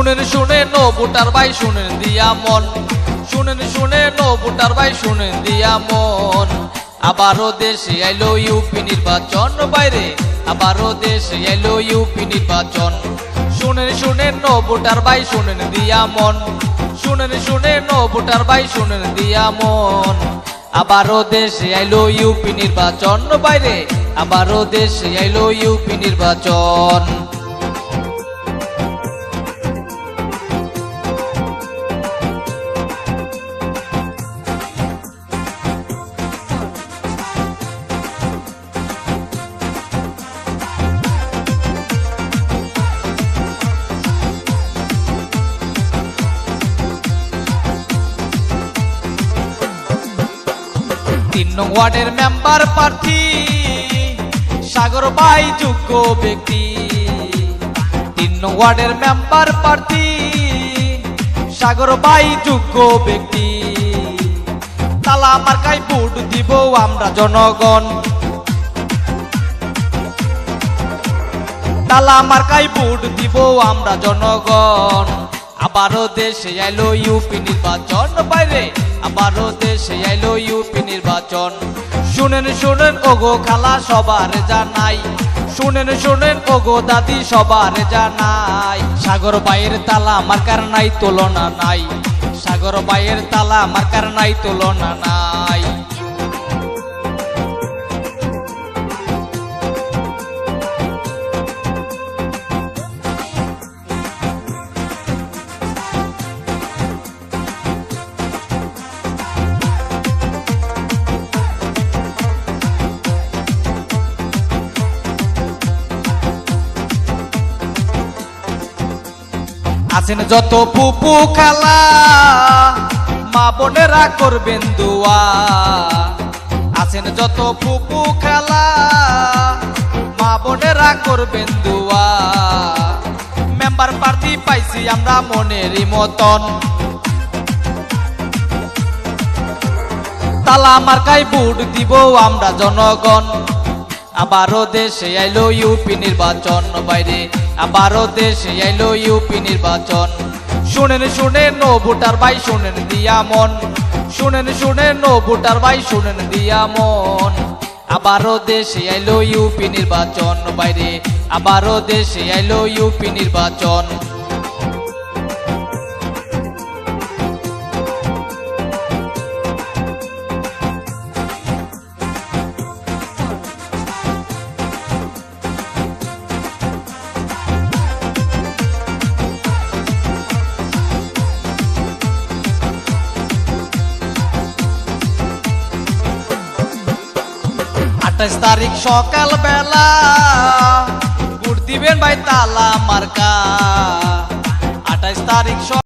শুনেন শুনেন ও ভোটার ভাই শুনেন দিয়া মন, শুনেন শুনেন ও ভোটার ভাই শুনেন দিয়া মন। আবারও দেশে আইলো ইউপি নির্বাচন বাইরে, আবারও দেশে আইলো ইউপি নির্বাচন। শুনেন শুনেন ও ভোটার ভাই শুনেন দিয়া মন, শুনেন শুনেন ও ভোটার ভাই শুনেন দিয়া মন। আবারও দেশে আইলো ইউপি নির্বাচন বাইরে, আবারও দেশে আইলো ইউপি নির্বাচন। ৩ নং ওয়ার্ডের মেম্বার প্রার্থী সাগর ভাই যোগ্য ব্যক্তি। ৩ নং ওয়ার্ডের মেম্বার প্রার্থী সাগর ভাই যোগ্য ব্যক্তি। তালা মার্কায় ভোট দিব আমরা জনগণ, তালা মার্কায় ভোট দিব আমরা জনগণ। আবারও দেশে আইলো ইউপি নির্বাচন বাইরে, আবারও দেশে আইলো ইউপি নির্বাচন। শুনেন শুনেন ওগো খালা সবার জানাই, শুনেন শুনেন ওগো দাদি সবার জানাই। সাগর ভাইয়ের তালা মার্কার নাই তুলনা নাই, সাগর ভাইয়ের তালা মার্কার নাই তুলনা নাই। আছেন যত ফুপু খালা মা বোনেরা করবেন দোয়া, আছেন যত ফুপু খালা মা বোনেরা করবেন দোয়া। মেম্বার প্রার্থী পাইছি আমরা মনেরই মতন, তালা মার্কায় ভোট দিব আমরা জনগণ। আবারও দেশে আইলো ইউপি নির্বাচন বাইরে, আবারও দেশে আইলো ইউপি নির্বাচন। শুনেন শুনেন ও ভোটার ভাই শুনেন দিয়া মন, শুনেন শুনেন ও ভোটার ভাই শুনেন দিয়া মন। আবারও দেশে আইলো ইউপি নির্বাচন বাইরে, আবারও দেশে আইলো ইউপি নির্বাচন। আঠাশ তারিখ সকাল বেলা ভোট দিবেন ভাই তালা মার্কা। 28 তারিখ